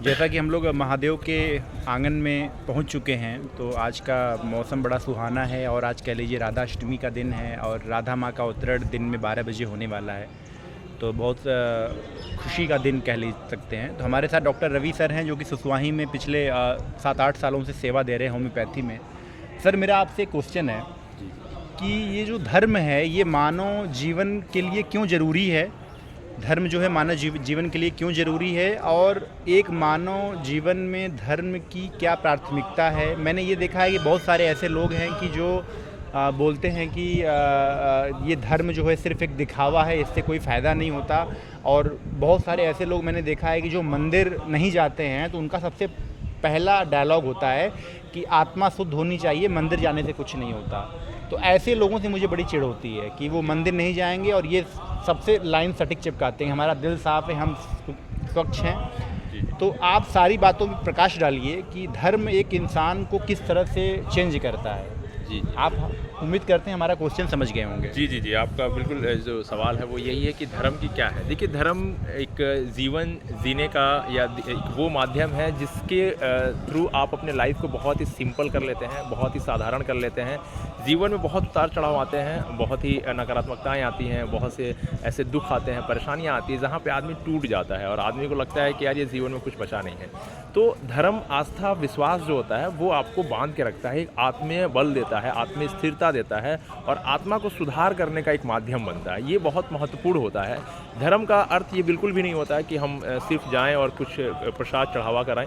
जैसा कि हम लोग महादेव के आंगन में पहुंच चुके हैं, तो आज का मौसम बड़ा सुहाना है और आज कह लीजिए राधा अष्टमी का दिन है और राधा माँ का अवतरण दिन में 12 बजे होने वाला है। तो बहुत खुशी का दिन कह ले सकते हैं। तो हमारे साथ डॉक्टर रवि सर हैं, जो कि सुसवाही में पिछले 7-8 सालों से सेवा दे रहे हैं होम्योपैथी में। सर, मेरा आपसे क्वेश्चन है कि ये जो धर्म है, ये मानव जीवन के लिए क्यों ज़रूरी है? धर्म जो है मानव जीवन के लिए क्यों ज़रूरी है, और एक मानव जीवन में धर्म की क्या प्राथमिकता है? मैंने ये देखा है कि बहुत सारे ऐसे लोग हैं कि जो बोलते हैं कि ये धर्म जो है सिर्फ़ एक दिखावा है, इससे कोई फ़ायदा नहीं होता। और बहुत सारे ऐसे लोग मैंने देखा है कि जो मंदिर नहीं जाते हैं, तो उनका सबसे पहला डायलॉग होता है कि आत्मा शुद्ध होनी चाहिए, मंदिर जाने से कुछ नहीं होता। तो ऐसे लोगों से मुझे बड़ी चिढ़ होती है कि वो मंदिर नहीं जाएंगे और ये सबसे लाइन सटीक चिपकाते हैं, हमारा दिल साफ़ है, हम स्वच्छ हैं। तो आप सारी बातों में प्रकाश डालिए कि धर्म एक इंसान को किस तरह से चेंज करता है। जी, आप उम्मीद करते हैं हमारा क्वेश्चन समझ गए होंगे। जी, आपका बिल्कुल जो सवाल है वो यही है कि धर्म की क्या है। देखिए, धर्म एक जीवन जीने का या एक वो माध्यम है जिसके थ्रू आप अपने लाइफ को बहुत ही सिंपल कर लेते हैं, बहुत ही साधारण कर लेते हैं। जीवन में बहुत उतार चढ़ाव आते हैं, बहुत ही नकारात्मकताएं आती हैं, बहुत से ऐसे दुख आते हैं, परेशानियां आती हैं, जहाँ पे आदमी टूट जाता है और आदमी को लगता है कि यार ये जीवन में कुछ बचा नहीं है। तो धर्म, आस्था, विश्वास जो होता है वो आपको बांध के रखता है, एक आत्मीय बल देता है, आत्मीय स्थिरता देता है और आत्मा को सुधार करने का एक माध्यम बनता है। ये बहुत महत्वपूर्ण होता है। धर्म का अर्थ ये बिल्कुल भी नहीं होता है कि हम सिर्फ जाएं और कुछ प्रसाद चढ़ावा कराएं,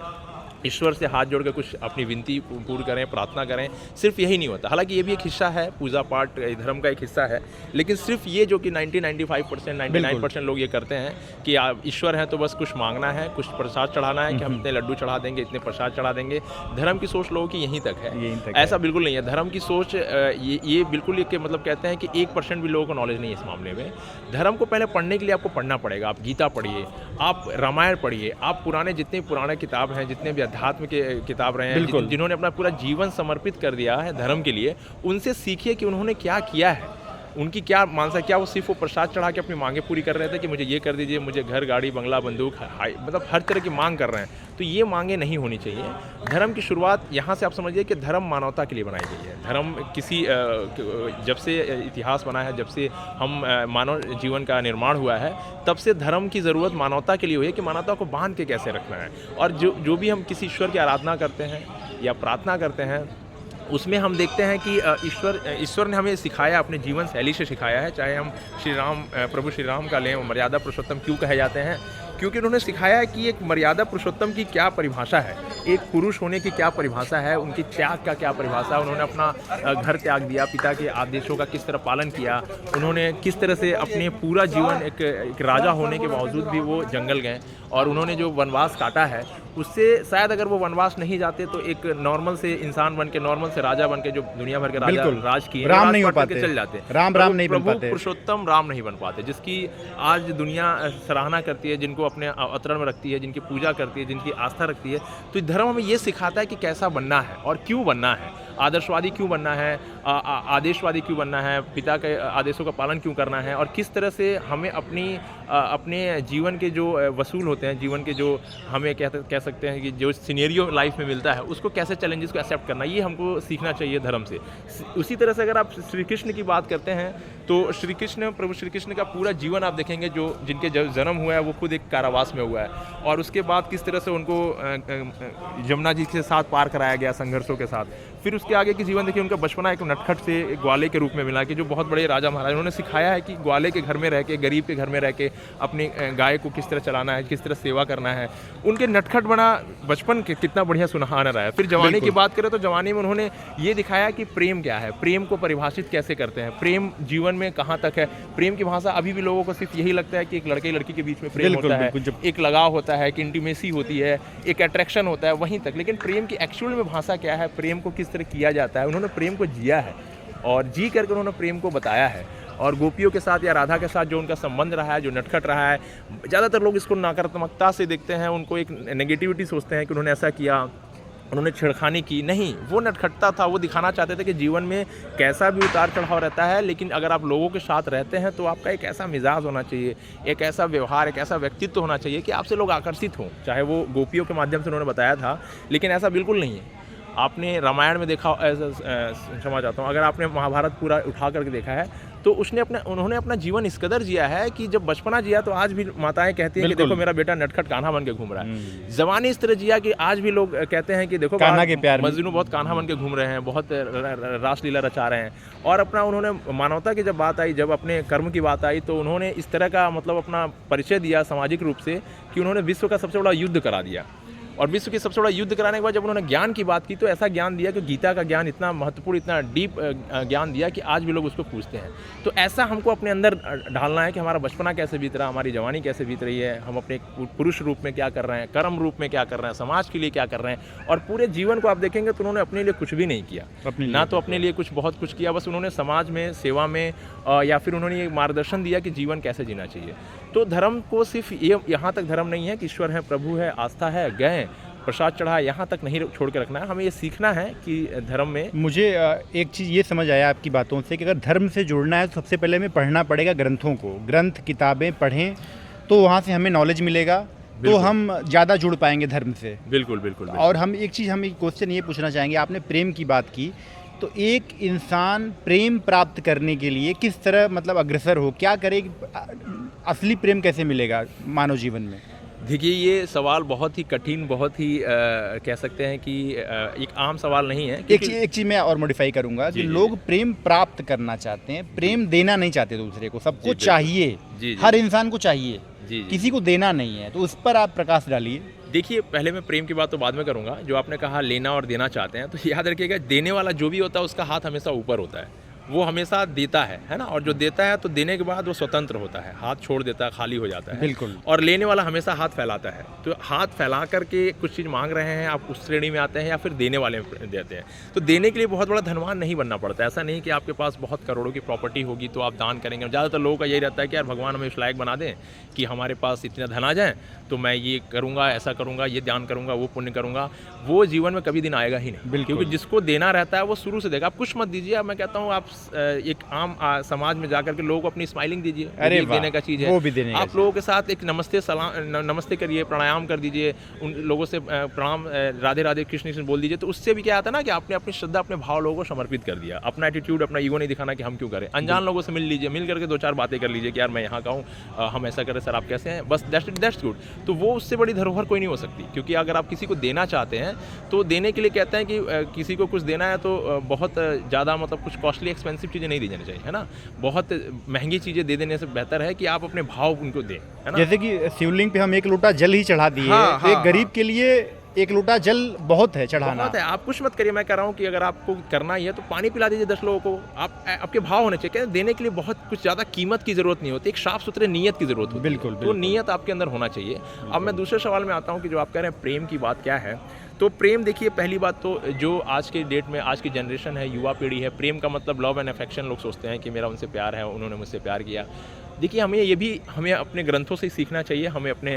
ईश्वर से हाथ जोड़ कर कुछ अपनी विनती पूर्ण करें, प्रार्थना करें। सिर्फ यही नहीं होता, हालांकि ये भी एक हिस्सा है, पूजा पाठ धर्म का एक हिस्सा है, लेकिन सिर्फ ये जो कि 95% 99% लोग ये करते हैं कि आप ईश्वर हैं तो बस कुछ मांगना है, कुछ प्रसाद चढ़ाना है कि हम इतने लड्डू चढ़ा देंगे, इतने प्रसाद चढ़ा देंगे। धर्म की सोच लोगों की यहीं तक है। ऐसा बिल्कुल नहीं है। धर्म की सोच ये बिल्कुल ये मतलब कहते हैं कि 1% भी लोगों को नॉलेज नहीं है इस मामले में। धर्म को पहले पढ़ने के लिए आपको पढ़ना पड़ेगा। आप गीता पढ़िए, आप रामायण पढ़िए, आप पुराने जितने पुराने किताब हैं, जितने भी अध्यात्म के किताब रहे हैं, जिन्होंने अपना पूरा जीवन समर्पित कर दिया है धर्म के लिए, उनसे सीखिए कि उन्होंने क्या किया है, उनकी क्या मानसा, क्या वो सिर्फ वो प्रसाद चढ़ा के अपनी मांगे पूरी कर रहे थे कि मुझे ये कर दीजिए, मुझे घर, गाड़ी, बंगला, बंदूक, मतलब हर तरह की मांग कर रहे हैं। तो ये मांगे नहीं होनी चाहिए। धर्म की शुरुआत यहाँ से आप समझिए कि धर्म मानवता के लिए बनाई गई है। धर्म किसी जब से इतिहास बना है, जब से हम मानव जीवन का निर्माण हुआ है, तब से धर्म की ज़रूरत मानवता के लिए हुई है कि मानवता को बांध के कैसे रखना है। और जो भी हम किसी ईश्वर की आराधना करते हैं या प्रार्थना करते हैं, उसमें हम देखते हैं कि ईश्वर ने हमें सिखाया, अपने जीवन शैली से सिखाया है। चाहे हम प्रभु श्री राम का लें, मर्यादा पुरुषोत्तम क्यों कहे जाते हैं? क्योंकि उन्होंने सिखाया है कि एक मर्यादा पुरुषोत्तम की क्या परिभाषा है, एक पुरुष होने की क्या परिभाषा है, उनकी त्याग का क्या परिभाषा है। उन्होंने अपना घर त्याग दिया, पिता के आदेशों का किस तरह पालन किया, उन्होंने किस तरह से अपने पूरा जीवन एक राजा होने के बावजूद भी वो जंगल गए और उन्होंने जो वनवास काटा है, उससे शायद अगर वो वनवास नहीं जाते तो एक नॉर्मल से इंसान बन के, नॉर्मल से राजा बन के, जो दुनिया भर के राज किए, राम नहीं हो पाते, चल जाते, राम नहीं बन पाते, पुरुषोत्तम राम नहीं बन पाते, जिसकी आज दुनिया सराहना करती है, जिनको अपने अवतरण में रखती है, जिनकी पूजा करती है, जिनकी आस्था रखती है। तो धर्म हमें ये सिखाता है कि कैसा बनना है और क्यों बनना है, आदर्शवादी क्यों बनना है, आदेशवादी क्यों बनना है, पिता के आदेशों का पालन क्यों करना है, और किस तरह से हमें अपने जीवन के जो वसूल होते हैं, जीवन के जो हमें कह सकते हैं कि जो सिनेरियो लाइफ में मिलता है, उसको कैसे चैलेंजेस को एक्सेप्ट करना, ये हमको सीखना चाहिए धर्म से। उसी तरह से अगर आप श्री कृष्ण की बात करते हैं तो प्रभु श्री कृष्ण का पूरा जीवन आप देखेंगे, जो जिनके जन्म हुआ है वो खुद एक कारावास में हुआ है, और उसके बाद किस तरह से उनको यमुना जी के साथ पार कराया गया संघर्षों के साथ। फिर उसके आगे की जीवन देखिए, उनका बचपना एक नटखट से एक ग्वाले के रूप में मिला कि जो बहुत बड़े राजा महाराज, उन्होंने सिखाया है कि ग्वाले के घर में रह के, गरीब के घर में रह के अपनी गाय को किस तरह चलाना है, किस तरह सेवा करना है। उनके नटखट बना बचपन के कितना बढ़िया सुनहाना रहा है। फिर जवानी की बात करें तो जवानी में उन्होंने ये दिखाया कि प्रेम क्या है, प्रेम को परिभाषित कैसे करते हैं, प्रेम जीवन में कहाँ तक है। प्रेम की भाषा अभी भी लोगों को सिर्फ यही लगता है कि एक लड़के लड़की के बीच में प्रेम होता है, एक लगाव होता है, एक इंटीमेसी होती है, एक अट्रैक्शन होता है, वहीं तक। लेकिन प्रेम की एक्चुअल में भाषा क्या है, प्रेम को किस तरह किया जाता है, उन्होंने प्रेम को जिया है और जी करके उन्होंने प्रेम को बताया है। और गोपियों के साथ या राधा के साथ जो उनका संबंध रहा है, जो नटखट रहा है, ज़्यादातर लोग इसको नकारात्मकता से देखते हैं, उनको एक नेगेटिविटी सोचते हैं कि उन्होंने ऐसा किया, उन्होंने छेड़खानी की नहीं, वो नटखटता था। वो दिखाना चाहते थे कि जीवन में कैसा भी उतार चढ़ाव रहता है, लेकिन अगर आप लोगों के साथ रहते हैं तो आपका एक ऐसा मिजाज होना चाहिए, एक ऐसा व्यवहार, एक ऐसा व्यक्तित्व होना चाहिए कि आपसे लोग आकर्षित हों। चाहे वो गोपियों के माध्यम से उन्होंने बताया था, लेकिन ऐसा बिल्कुल नहीं है। आपने रामायण में देखा, क्षमा चाहता हूँ, अगर आपने महाभारत पूरा उठा करके देखा है तो उन्होंने अपना जीवन इस कदर जिया है कि जब बचपना जिया तो आज भी माताएं कहती हैं कि देखो मेरा बेटा नटखट कान्हा बन के घूम रहा है। जवानी इस तरह जिया कि आज भी लोग कहते हैं कि देखो कान्हा के प्यार में मजनू बहुत कान्हा बन के घूम रहे हैं, बहुत रासलीला रचा रहे हैं। और अपना उन्होंने मानवता की जब बात आई, जब अपने कर्म की बात आई, तो उन्होंने इस तरह का मतलब अपना परिचय दिया सामाजिक रूप से कि उन्होंने विश्व का सबसे बड़ा युद्ध करा दिया। और विश्व की सबसे बड़ा युद्ध कराने के बाद जब उन्होंने ज्ञान की बात की तो ऐसा ज्ञान दिया कि गीता का ज्ञान इतना महत्वपूर्ण, इतना डीप ज्ञान दिया कि आज भी लोग उसको पूछते हैं। तो ऐसा हमको अपने अंदर ढालना है कि हमारा बचपना कैसे बीत रहा, हमारी जवानी कैसे बीत रही है, हम अपने पुरुष रूप में क्या कर रहे हैं, कर्म रूप में क्या कर रहे हैं, समाज के लिए क्या कर रहे हैं। और पूरे जीवन को आप देखेंगे तो उन्होंने अपने लिए कुछ भी नहीं किया, ना तो अपने लिए कुछ बहुत कुछ किया, बस उन्होंने समाज में, सेवा में, या फिर उन्होंने ये मार्गदर्शन दिया कि जीवन कैसे जीना चाहिए। तो धर्म को सिर्फ ये यहाँ तक धर्म नहीं है कि ईश्वर है, प्रभु है, आस्था है, गए प्रसाद चढ़ा, यहाँ तक नहीं छोड़ के रखना है। हमें ये सीखना है कि धर्म में मुझे एक चीज़ ये समझ आया आपकी बातों से कि अगर धर्म से जुड़ना है तो सबसे पहले हमें पढ़ना पड़ेगा ग्रंथों को, ग्रंथ किताबें पढ़ें तो वहाँ से हमें नॉलेज मिलेगा, तो हम ज़्यादा जुड़ पाएंगे धर्म से। बिल्कुल बिल्कुल। और हम एक क्वेश्चन ये पूछना चाहेंगे, आपने प्रेम की बात की, तो एक इंसान प्रेम प्राप्त करने के लिए किस तरह मतलब अग्रसर हो, क्या करे, असली प्रेम कैसे मिलेगा मानव जीवन में? देखिए, ये सवाल बहुत ही कठिन, बहुत ही कह सकते हैं कि एक आम सवाल नहीं है। एक चीज़ मैं और मॉडिफाई करूंगा कि लोग प्रेम प्राप्त करना चाहते हैं, प्रेम देना नहीं चाहते दूसरे को। सबको चाहिए, हर इंसान को चाहिए, किसी को देना नहीं है। तो उस पर आप प्रकाश डालिए। देखिए, पहले मैं प्रेम की बात तो बाद में करूंगा। जो आपने कहा लेना और देना चाहते हैं, तो याद रखिएगा, देने वाला जो भी होता है उसका हाथ हमेशा ऊपर होता है, वो हमेशा देता है ना। और जो देता है तो देने के बाद वो स्वतंत्र होता है, हाथ छोड़ देता है, खाली हो जाता है। बिल्कुल। और लेने वाला हमेशा हाथ फैलाता है। तो हाथ फैला करके कुछ चीज़ मांग रहे हैं, आप उस श्रेणी में आते हैं, या फिर देने वाले में देते हैं। तो देने के लिए बहुत बड़ा धनवान नहीं बनना पड़ता। ऐसा नहीं कि आपके पास बहुत करोड़ों की प्रॉपर्टी होगी तो आप दान करेंगे। ज़्यादातर लोगों का यही रहता है कि यार भगवान हमें इस लायक बना दें कि हमारे पास इतना धन आ जाए तो मैं ये करूँगा, ऐसा करूँगा, ये दान करूँगा, वो पुण्य करूँगा। वो जीवन में कभी दिन आएगा ही नहीं, क्योंकि जिसको देना रहता है वो शुरू से देगा। आप कुछ मत दीजिए। मैं कहता हूँ आप एक आम समाज में जाकर के लोगों को अपनी स्माइलिंग दीजिए, अरे देने का चीज़ है, वो भी देने का। आप लोगों के साथ एक नमस्ते करिए, प्राणायाम कर दीजिए, उन लोगों से प्रणाम, राधे राधे कृष्ण कृष्ण बोल दीजिए। तो उससे भी क्या आता है ना कि आपने अपनी श्रद्धा, अपने भाव लोगों को समर्पित कर दिया। अपना एटीट्यूड, अपना ईगो नहीं दिखाना कि हम क्यों करें। अनजान लोगों से मिल लीजिए, मिल करके दो चार बातें कर लीजिए कि यार मैं यहाँ का हूँ, हम ऐसा करें, सर आप कैसे हैं, बस दैट्स गुड। तो वो उससे बड़ी धरोहर कोई नहीं हो सकती। क्योंकि अगर आप किसी को देना चाहते हैं तो देने के लिए कहते हैं कि किसी को कुछ देना है तो बहुत ज़्यादा मतलब कुछ कॉस्टली एक्सपेंसिव चीज़ें नहीं दी जानी चाहिए, है ना। बहुत महंगी चीज़ें दे देने से बेहतर है कि आप अपने भाव उनको दें, है ना। जैसे कि शिवलिंग पे हम एक लोटा जल ही चढ़ा दिए, तो एक गरीब के लिए एक लोटा जल बहुत है चढ़ाना। बहुत है, आप कुछ मत करिए। मैं कह रहा हूँ कि अगर आपको करना ही है तो पानी पिला दीजिए 10 लोगों को। आपके भाव होने चाहिए। कहते देने के लिए बहुत कुछ ज़्यादा कीमत की ज़रूरत नहीं होती, एक साफ सुथरे नीयत की ज़रूरत होती है। बिल्कुल। तो नीयत आपके अंदर होना चाहिए। अब मैं दूसरे सवाल में आता हूँ कि जो आप कह रहे हैं प्रेम की बात क्या है। तो प्रेम, देखिए, पहली बात तो जो आज के डेट में आज की जनरेशन है, युवा पीढ़ी है, प्रेम का मतलब लव एंड अफेक्शन लोग सोचते हैं कि मेरा उनसे प्यार है, उन्होंने मुझसे प्यार किया। देखिए, हमें अपने ग्रंथों से सीखना चाहिए। हमें अपने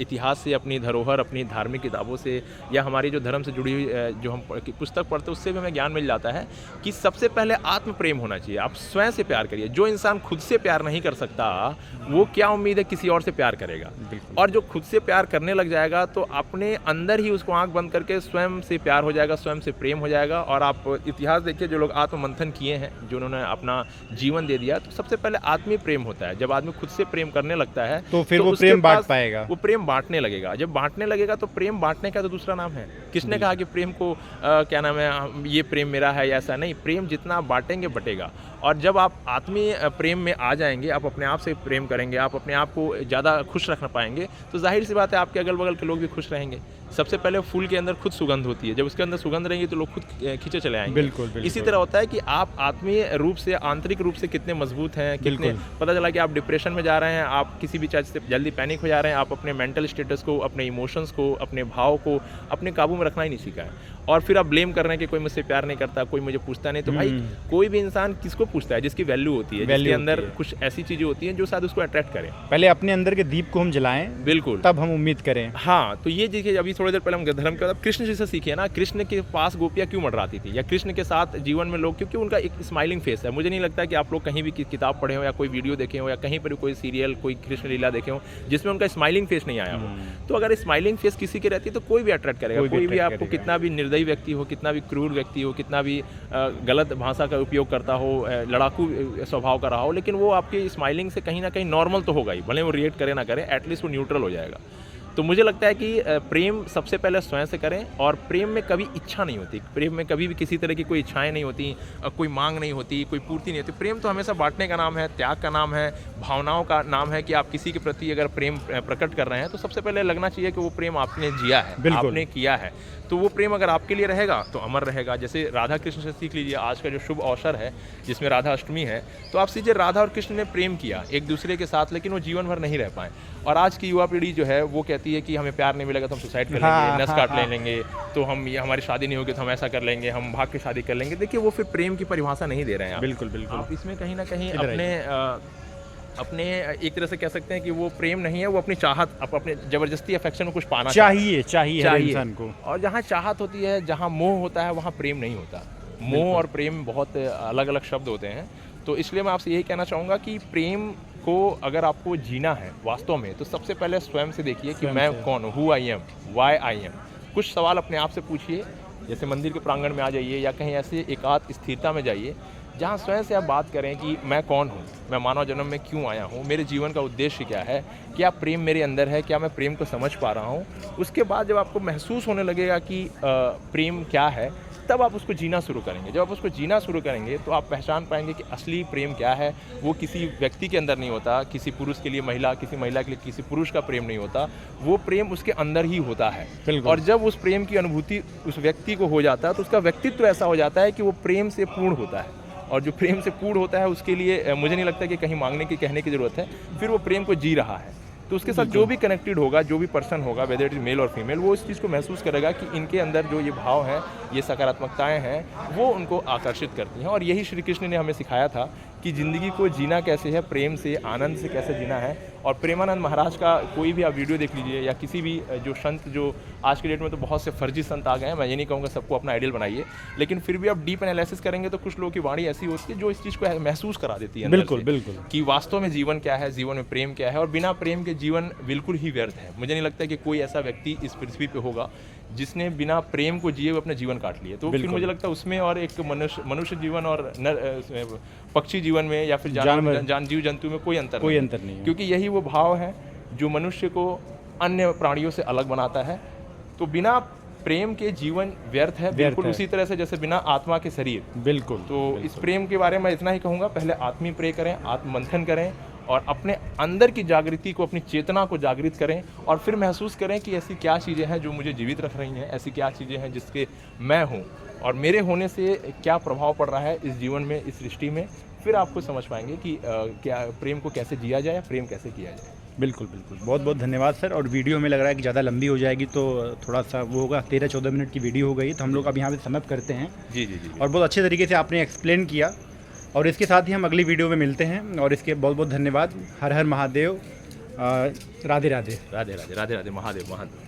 इतिहास से, अपनी धरोहर, अपनी धार्मिक किताबों से, या हमारी जो धर्म से जुड़ी हुई जो हम पुस्तक पढ़ते हैं उससे भी हमें ज्ञान मिल जाता है कि सबसे पहले आत्म प्रेम होना चाहिए। आप स्वयं से प्यार करिए। जो इंसान खुद से प्यार नहीं कर सकता वो क्या उम्मीद है किसी और से प्यार करेगा। और जो खुद से प्यार करने लग जाएगा तो अपने अंदर ही उसको आंख बंद करके स्वयं से प्यार हो जाएगा, स्वयं से प्रेम हो जाएगा। और आप इतिहास देखिए, जो लोग आत्ममंथन किए हैं, जो उन्होंने अपना जीवन दे दिया, तो सबसे पहले आत्मीय प्रेम होता है। जब आदमी खुद से प्रेम करने लगता है तो फिर वो प्रेम बांट पाएगा, वो प्रेम बांटने लगेगा। जब बांटने लगेगा तो प्रेम बांटने का तो दूसरा नाम है। किसने कहा कि प्रेम को क्या नाम है, ये प्रेम मेरा है या ऐसा नहीं। प्रेम जितना बांटेंगे बटेगा। और जब आप आत्मीय प्रेम में आ जाएंगे, आप अपने आप से प्रेम करेंगे, आप अपने आप को ज़्यादा खुश रख पाएंगे, तो जाहिर सी बात है आपके अगल बगल के लोग भी खुश रहेंगे। सबसे पहले फूल के अंदर खुद सुगंध होती है, जब उसके अंदर सुगंध रहेंगी तो लोग खुद खींचे चले आएंगे। बिल्कुल। इसी तरह होता है कि आप आत्मीय रूप से, आंतरिक रूप से कितने मजबूत हैं, कितने, पता चला कि आप डिप्रेशन में जा रहे हैं, आप किसी भी चीज़ से जल्दी पैनिक हो जा रहे हैं, आप अपने मेंटल स्टेटस को, अपने इमोशंस को, अपने भाव को अपने काबू में रखना ही नहीं सीखा है। और फिर आप ब्लेम कर रहे हैं कि कोई मुझसे प्यार नहीं करता, कोई मुझे पूछता नहीं। तो भाई, कोई भी इंसान किसको पूछता है? जिसकी वैल्यू होती है, जिसके अंदर कुछ ऐसी चीज़ें होती हैं जो शायद उसको अट्रैक्ट करें। पहले अपने अंदर के दीप को हम जलाएं, बिल्कुल, तब हम उम्मीद करें। हाँ, तो ये देखिए, अभी थोड़ी देर पहले हम धर्म के बाद कृष्ण जी से सीखे ना, कृष्ण के पास गोपियाँ क्यों मंडराती थी, या कृष्ण के साथ जीवन में लोग, क्योंकि उनका एक स्माइलिंग फेस है। मुझे नहीं लगता कि आप लोग कहीं भी किताब पढ़े हो या कोई वीडियो देखे हो या कहीं पर कोई सीरियल, कोई कृष्ण लीला देखे हो जिसमें उनका स्माइलिंग फेस नहीं आया हो। तो अगर स्माइलिंग फेस किसी की रहती है तो कोई भी अट्रैक्ट करेगा, कोई भी आपको कितना भी निर्दयी व्यक्ति हो, कितना भी क्रूर व्यक्ति हो, कितना भी गलत भाषा का उपयोग करता हो, लड़ाकू स्वभाव का रहा हो, लेकिन वो आपकी स्माइलिंग से कहीं ना कहीं नॉर्मल तो होगा ही, भले वो रिएक्ट करे ना करे, एटलीस्ट वो न्यूट्रल हो जाएगा। तो मुझे लगता है कि प्रेम सबसे पहले स्वयं से करें, और प्रेम में कभी इच्छा नहीं होती, प्रेम में कभी भी किसी तरह की कोई इच्छाएं नहीं होती, कोई मांग नहीं होती, कोई पूर्ति नहीं होती। प्रेम तो हमेशा बांटने का नाम है, त्याग का नाम है, भावनाओं का नाम है कि आप किसी के प्रति अगर प्रेम प्रकट कर रहे हैं तो सबसे पहले लगना चाहिए कि वो प्रेम आपने जिया है, आपने किया है। तो वो प्रेम अगर आपके लिए रहेगा तो अमर रहेगा। जैसे राधा कृष्ण से सीख लीजिए, आज का जो शुभ अवसर है जिसमें राधा अष्टमी है, तो आप सीजिए राधा और कृष्ण ने प्रेम किया एक दूसरे के साथ, लेकिन वो जीवन भर नहीं रह पाए। और आज की युवा पीढ़ी जो है वो कहती है कि हमें प्यार नहीं मिलेगा तो हम सुसाइड कर लेंगे, नस काट लेंगे, तो हम ये हमारी शादी नहीं होगी तो हम ऐसा कर लेंगे, हम भाग के शादी कर लेंगे। देखिए वो फिर प्रेम की परिभाषा नहीं दे रहे हैं आप। बिल्कुल बिल्कुल। आप इसमें कहीं ना कहीं अपने एक तरह से कह सकते हैं कि वो प्रेम नहीं है, वो अपनी चाहत, अपने जबरदस्ती अफेक्शन में कुछ पाना चाहिए हर इंसान को। और जहाँ चाहत होती है, जहाँ मोह होता है, वहाँ प्रेम नहीं होता। मोह और प्रेम बहुत अलग अलग शब्द होते हैं। तो इसलिए मैं आपसे यही कहना चाहूँगा कि प्रेम को अगर आपको जीना है वास्तव में, तो सबसे पहले स्वयं से देखिए कि मैं कौन हूँ, who I am, why I am. कुछ सवाल अपने आप से पूछिए, जैसे मंदिर के प्रांगण में आ जाइए या कहीं ऐसे एकांत स्थिरता में जाइए जहाँ स्वयं से आप बात करें कि मैं कौन हूँ, मैं मानव जन्म में क्यों आया हूँ, मेरे जीवन का उद्देश्य क्या है, क्या प्रेम मेरे अंदर है, क्या मैं प्रेम को समझ पा रहा हूँ। उसके बाद जब आपको महसूस होने लगेगा कि प्रेम क्या है, तब आप उसको जीना शुरू करेंगे। जब आप उसको जीना शुरू करेंगे तो आप पहचान पाएंगे कि असली प्रेम क्या है। वो किसी व्यक्ति के अंदर नहीं होता, किसी पुरुष के लिए महिला, किसी महिला के लिए किसी पुरुष का प्रेम नहीं होता, वो प्रेम उसके अंदर ही होता है। और जब उस प्रेम की अनुभूति उस व्यक्ति को हो जाता है तो उसका व्यक्तित्व ऐसा हो जाता है कि वो प्रेम से पूर्ण होता है। और जो प्रेम से पूर्ण होता है उसके लिए मुझे नहीं लगता कि कहीं मांगने की, कहने की ज़रूरत है, फिर वो प्रेम को जी रहा है। तो उसके साथ जो भी कनेक्टेड होगा, जो भी पर्सन होगा, वेदर इट इज मेल और फीमेल, वो इस चीज़ को महसूस करेगा कि इनके अंदर जो ये भाव हैं, ये सकारात्मकताएं हैं, वो उनको आकर्षित करती हैं। और यही श्री कृष्ण ने हमें सिखाया था कि ज़िंदगी को जीना कैसे है, प्रेम से, आनंद से कैसे जीना है। और प्रेमानंद महाराज का कोई भी आप वीडियो देख लीजिए, या किसी भी जो संत, जो आज के डेट में तो बहुत से फर्जी संत आ गए हैं, मैं ये नहीं कहूँगा सबको अपना आइडियल बनाइए, लेकिन फिर भी आप डीप एनालिसिस करेंगे तो कुछ लोगों की वाणी ऐसी होती है जो इस चीज़ को महसूस करा देती है बिल्कुल बिल्कुल, कि वास्तव में जीवन क्या है, जीवन में प्रेम क्या है। और बिना प्रेम के जीवन बिल्कुल ही व्यर्थ है। मुझे नहीं लगता कि कोई ऐसा व्यक्ति इस पृथ्वी पे होगा जिसने बिना प्रेम को जिए हुए अपना जीवन काट लिए। तो फिर मुझे लगता है उसमें और एक मनुष्य जीवन और पक्षी जीवन में या फिर जीव जंतु में कोई अंतर नहीं है। क्योंकि यही वो भाव है जो मनुष्य को अन्य प्राणियों से अलग बनाता है। तो बिना प्रेम के जीवन व्यर्थ है, बिल्कुल उसी तरह से जैसे बिना आत्मा के शरीर। बिल्कुल। तो इस प्रेम के बारे में इतना ही कहूँगा, पहले आत्मीय प्रे करें, आत्ममंथन करें और अपने अंदर की जागृति को, अपनी चेतना को जागृत करें, और फिर महसूस करें कि ऐसी क्या चीज़ें हैं जो मुझे जीवित रख रही हैं, ऐसी क्या चीज़ें हैं जिसके मैं हूँ और मेरे होने से क्या प्रभाव पड़ रहा है इस जीवन में, इस सृष्टि में। फिर आपको समझ पाएंगे कि क्या प्रेम को कैसे जिया जाए, प्रेम कैसे किया जाए। बिल्कुल बिल्कुल, बहुत बहुत धन्यवाद सर। और वीडियो में लग रहा है कि ज़्यादा लंबी हो जाएगी तो थोड़ा सा वो होगा, 13-14 मिनट की वीडियो हो गई, तो हम लोग अब यहाँ पे समाप्त करते हैं। जी जी जी। और बहुत अच्छे तरीके से आपने एक्सप्लेन किया, और इसके साथ ही हम अगली वीडियो में मिलते हैं। और इसके बहुत बहुत धन्यवाद। हर हर महादेव। राधे राधे। राधे राधे। राधे राधे। महादेव महादेव।